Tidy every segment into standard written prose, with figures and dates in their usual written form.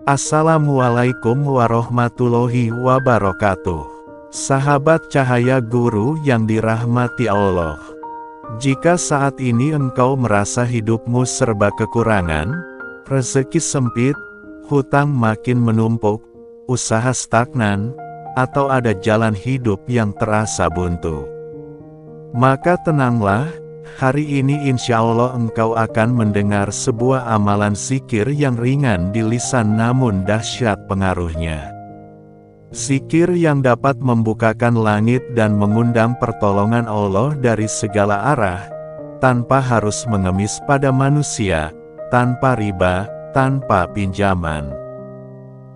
Assalamualaikum warahmatullahi wabarakatuh. Sahabat cahaya guru yang dirahmati Allah. Jika saat ini engkau merasa hidupmu serba kekurangan, rezeki sempit, hutang makin menumpuk, usaha stagnan, atau ada jalan hidup yang terasa buntu, maka tenanglah. Hari ini insya Allah engkau akan mendengar sebuah amalan zikir yang ringan di lisan namun dahsyat pengaruhnya. Zikir yang dapat membukakan langit dan mengundang pertolongan Allah dari segala arah, tanpa harus mengemis pada manusia, tanpa riba, tanpa pinjaman.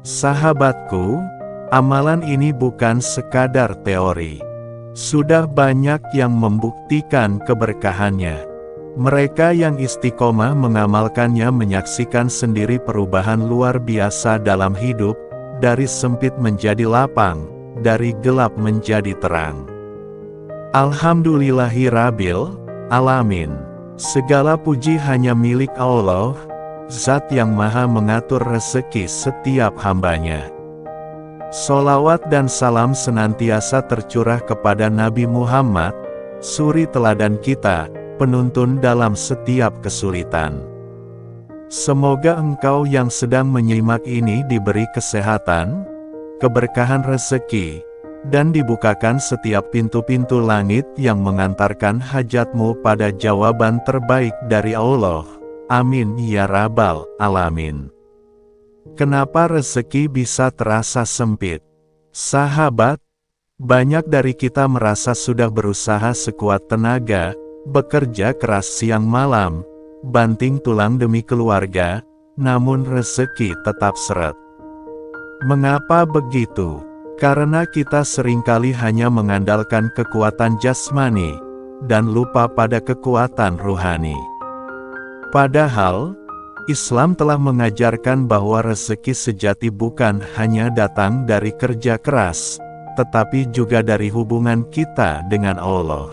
Sahabatku, amalan ini bukan sekadar teori. Sudah banyak yang membuktikan keberkahannya. Mereka yang istiqomah mengamalkannya menyaksikan sendiri perubahan luar biasa dalam hidup, dari sempit menjadi lapang, dari gelap menjadi terang. Alhamdulillahirabbil alamin. Segala puji hanya milik Allah, Zat yang Maha mengatur rezeki setiap hambanya. Sholawat dan salam senantiasa tercurah kepada Nabi Muhammad, suri teladan kita, penuntun dalam setiap kesulitan. Semoga engkau yang sedang menyimak ini diberi kesehatan, keberkahan rezeki, dan dibukakan setiap pintu-pintu langit yang mengantarkan hajatmu pada jawaban terbaik dari Allah. Amin ya rabbal alamin. Kenapa rezeki bisa terasa sempit? Sahabat, banyak dari kita merasa sudah berusaha sekuat tenaga, bekerja keras siang malam, banting tulang demi keluarga, namun rezeki tetap seret. Mengapa begitu? Karena kita seringkali hanya mengandalkan kekuatan jasmani, dan lupa pada kekuatan ruhani. Padahal, Islam telah mengajarkan bahwa rezeki sejati bukan hanya datang dari kerja keras, tetapi juga dari hubungan kita dengan Allah.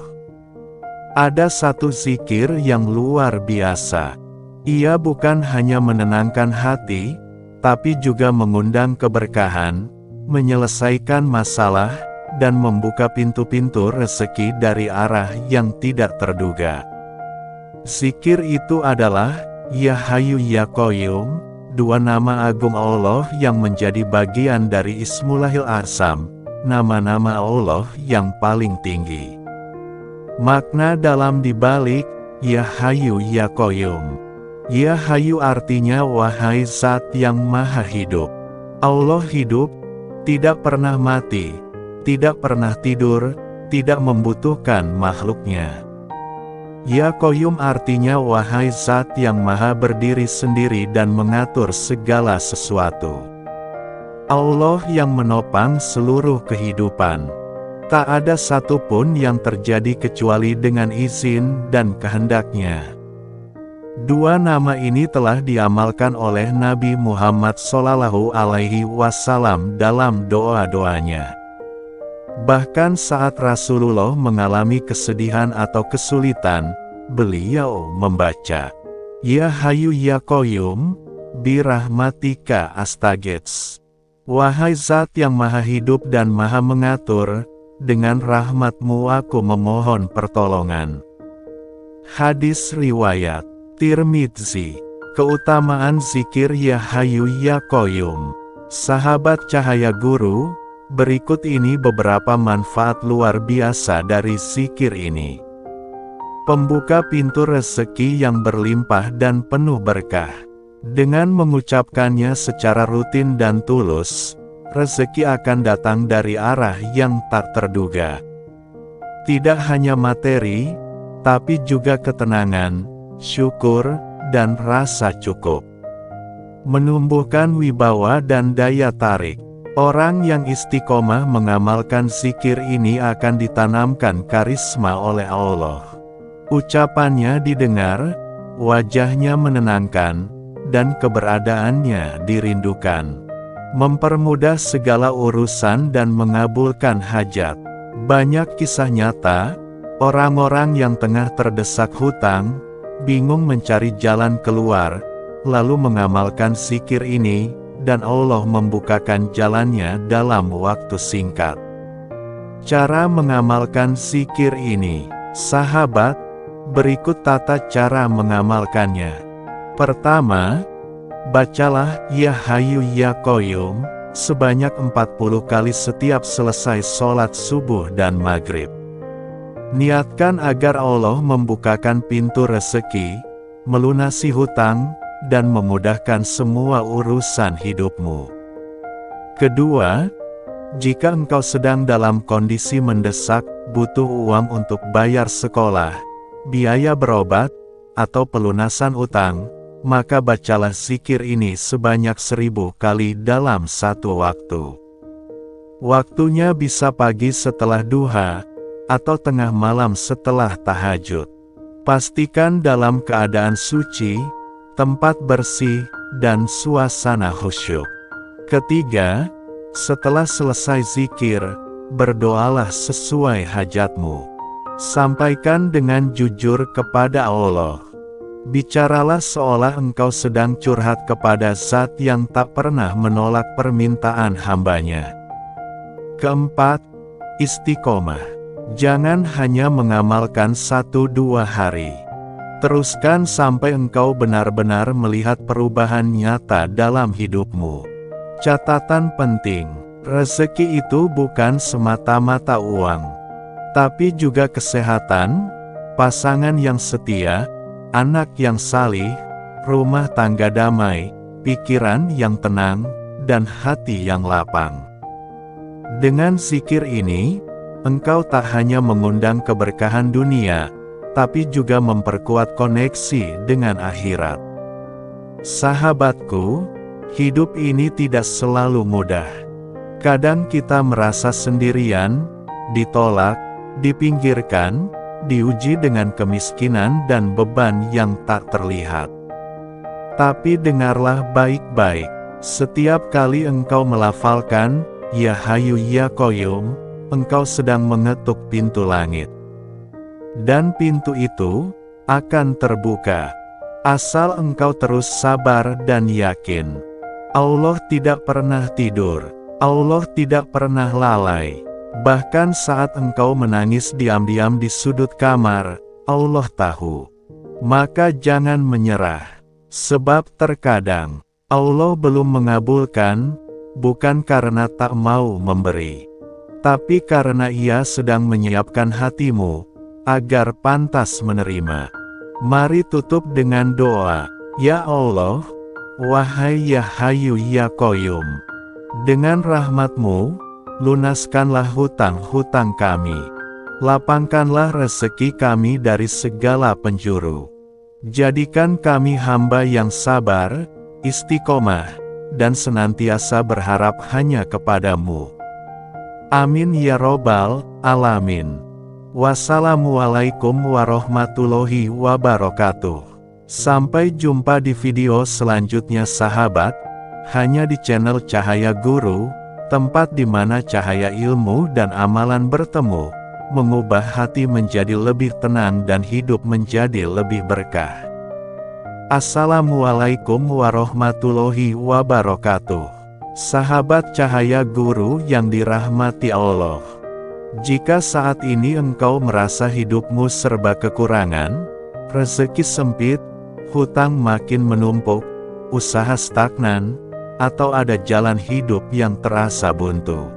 Ada satu zikir yang luar biasa. Ia bukan hanya menenangkan hati, tapi juga mengundang keberkahan, menyelesaikan masalah, dan membuka pintu-pintu rezeki dari arah yang tidak terduga. Zikir itu adalah Ya Hayyu Ya Qayyum, dua nama agung Allah yang menjadi bagian dari Ismullahil A'zam, nama-nama Allah yang paling tinggi. Makna dalam dibalik Ya Hayyu Ya Qayyum. Ya Hayyu artinya wahai Zat yang Maha Hidup. Allah hidup, tidak pernah mati, tidak pernah tidur, tidak membutuhkan makhluknya. Ya Qayyum artinya wahai Zat yang Maha berdiri sendiri dan mengatur segala sesuatu. Allah yang menopang seluruh kehidupan. Tak ada satupun yang terjadi kecuali dengan izin dan kehendaknya. Dua nama ini telah diamalkan oleh Nabi Muhammad SAW dalam doa-doanya. Bahkan saat Rasulullah mengalami kesedihan atau kesulitan, beliau membaca, Ya Hayyu Ya Qayyum, birahmatika astaghits. Wahai Zat yang Maha Hidup dan Maha Mengatur, dengan rahmat-Mu aku memohon pertolongan. Hadis riwayat Tirmidzi. Keutamaan zikir Ya Hayyu Ya Qayyum. Sahabat cahaya guru, berikut ini beberapa manfaat luar biasa dari zikir ini. Pembuka pintu rezeki yang berlimpah dan penuh berkah. Dengan mengucapkannya secara rutin dan tulus, rezeki akan datang dari arah yang tak terduga. Tidak hanya materi, tapi juga ketenangan, syukur, dan rasa cukup. Menumbuhkan wibawa dan daya tarik. Orang yang istiqomah mengamalkan zikir ini akan ditanamkan karisma oleh Allah. Ucapannya didengar, wajahnya menenangkan, dan keberadaannya dirindukan. Mempermudah segala urusan dan mengabulkan hajat. Banyak kisah nyata, orang-orang yang tengah terdesak hutang, bingung mencari jalan keluar, lalu mengamalkan zikir ini, dan Allah membukakan jalannya dalam waktu singkat. Cara mengamalkan zikir ini, sahabat, berikut tata cara mengamalkannya. Pertama, bacalah Ya Hayyu Ya Qayyum sebanyak 40 kali setiap selesai sholat subuh dan maghrib. Niatkan agar Allah membukakan pintu rezeki, melunasi hutang, dan memudahkan semua urusan hidupmu. Kedua, jika engkau sedang dalam kondisi mendesak, butuh uang untuk bayar sekolah, biaya berobat, atau pelunasan utang, maka bacalah zikir ini sebanyak 1000 kali dalam satu waktu. Waktunya bisa pagi setelah duha, atau tengah malam setelah tahajud. Pastikan dalam keadaan suci, tempat bersih, dan suasana khusyuk. Ketiga, setelah selesai zikir, berdoalah sesuai hajatmu. Sampaikan dengan jujur kepada Allah. Bicaralah seolah engkau sedang curhat kepada Zat yang tak pernah menolak permintaan hambanya. Keempat, istiqomah. Jangan hanya mengamalkan 1-2 hari. Teruskan sampai engkau benar-benar melihat perubahan nyata dalam hidupmu. Catatan penting, rezeki itu bukan semata-mata uang, tapi juga kesehatan, pasangan yang setia, anak yang salih, rumah tangga damai, pikiran yang tenang, dan hati yang lapang. Dengan zikir ini, engkau tak hanya mengundang keberkahan dunia, tapi juga memperkuat koneksi dengan akhirat. Sahabatku, hidup ini tidak selalu mudah. Kadang kita merasa sendirian, ditolak, dipinggirkan, diuji dengan kemiskinan dan beban yang tak terlihat. Tapi dengarlah baik-baik, setiap kali engkau melafalkan Ya Hayyu Ya Qayyum, engkau sedang mengetuk pintu langit. Dan pintu itu akan terbuka, asal engkau terus sabar dan yakin. Allah tidak pernah tidur, Allah tidak pernah lalai. Bahkan saat engkau menangis diam-diam di sudut kamar, Allah tahu. Maka jangan menyerah, sebab terkadang Allah belum mengabulkan, bukan karena tak mau memberi, tapi karena Ia sedang menyiapkan hatimu, agar pantas menerima. Mari tutup dengan doa. Ya Allah, wahai Ya Hayyu Ya Qayyum, dengan rahmat-Mu, lunaskanlah hutang-hutang kami. Lapangkanlah rezeki kami dari segala penjuru. Jadikan kami hamba yang sabar, istiqomah, dan senantiasa berharap hanya kepadamu. Amin ya Robbal Alamin. Wassalamualaikum warahmatullahi wabarakatuh. Sampai jumpa di video selanjutnya sahabat, hanya di channel Cahaya Guru, tempat di mana cahaya ilmu dan amalan bertemu, mengubah hati menjadi lebih tenang dan hidup menjadi lebih berkah. Assalamualaikum warahmatullahi wabarakatuh. Sahabat Cahaya Guru yang dirahmati Allah, jika saat ini engkau merasa hidupmu serba kekurangan, rezeki sempit, hutang makin menumpuk, usaha stagnan, atau ada jalan hidup yang terasa buntu,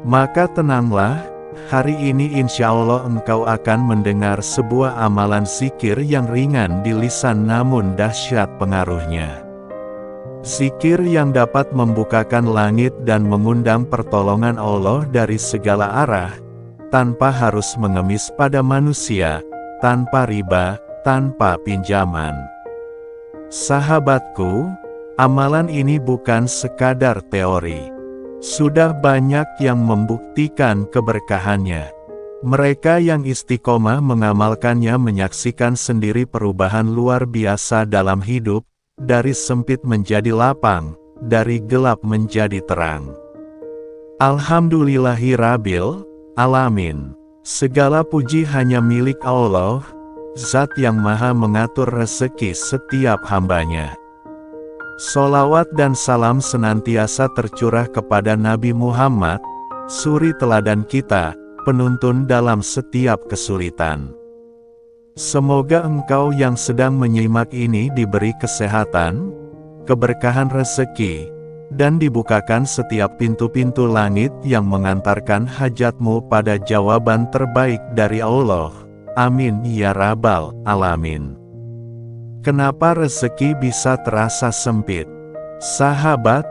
maka tenanglah, hari ini insya Allah engkau akan mendengar sebuah amalan zikir yang ringan di lisan namun dahsyat pengaruhnya. Zikir yang dapat membukakan langit dan mengundang pertolongan Allah dari segala arah, tanpa harus mengemis pada manusia, tanpa riba, tanpa pinjaman. Sahabatku, amalan ini bukan sekadar teori. Sudah banyak yang membuktikan keberkahannya. Mereka yang istiqomah mengamalkannya menyaksikan sendiri perubahan luar biasa dalam hidup, dari sempit menjadi lapang, dari gelap menjadi terang. Alhamdulillahirabbil alamin. Segala puji hanya milik Allah, Zat yang Maha mengatur rezeki setiap hambanya. Sholawat dan salam senantiasa tercurah kepada Nabi Muhammad, suri teladan kita, penuntun dalam setiap kesulitan. Semoga engkau yang sedang menyimak ini diberi kesehatan, keberkahan rezeki, dan dibukakan setiap pintu-pintu langit yang mengantarkan hajatmu pada jawaban terbaik dari Allah. Amin ya rabbal alamin. Kenapa rezeki bisa terasa sempit? Sahabat,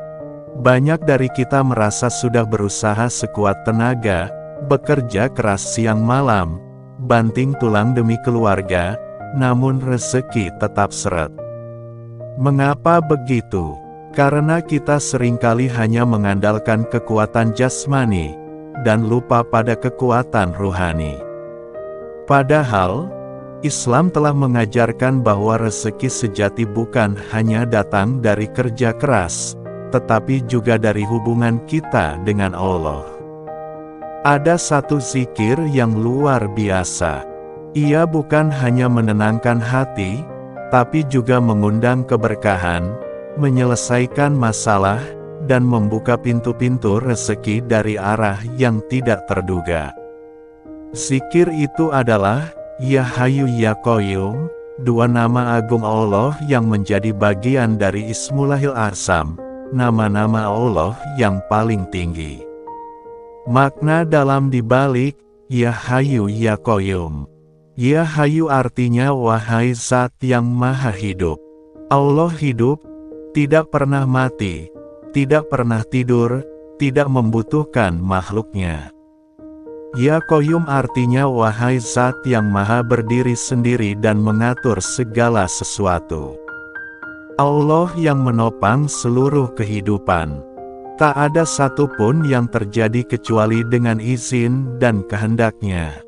banyak dari kita merasa sudah berusaha sekuat tenaga, bekerja keras siang malam, banting tulang demi keluarga, namun rezeki tetap seret. Mengapa begitu? Karena kita seringkali hanya mengandalkan kekuatan jasmani, dan lupa pada kekuatan ruhani. Padahal, Islam telah mengajarkan bahwa rezeki sejati bukan hanya datang dari kerja keras, tetapi juga dari hubungan kita dengan Allah. Ada satu zikir yang luar biasa. Ia bukan hanya menenangkan hati, tapi juga mengundang keberkahan, menyelesaikan masalah, dan membuka pintu-pintu rezeki dari arah yang tidak terduga. Zikir itu adalah Ya Hayyu Ya Qayyum, dua nama agung Allah yang menjadi bagian dari Ismullahil A'zam, nama-nama Allah yang paling tinggi. Makna dalam dibalik Ya Hayyu Ya Qayyum. Ya Hayyu artinya wahai Zat yang Maha Hidup. Allah hidup, tidak pernah mati, tidak pernah tidur, tidak membutuhkan makhluknya. Ya Qayyum artinya wahai Zat yang Maha berdiri sendiri dan mengatur segala sesuatu. Allah yang menopang seluruh kehidupan. Tak ada satupun yang terjadi kecuali dengan izin dan kehendak-Nya.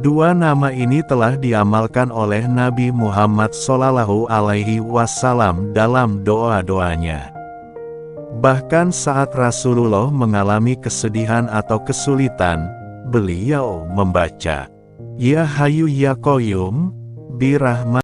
Dua nama ini telah diamalkan oleh Nabi Muhammad SAW dalam doa-doanya. Bahkan saat Rasulullah mengalami kesedihan atau kesulitan, beliau membaca, Ya Hayyu Ya Qayyum, bi rahmatika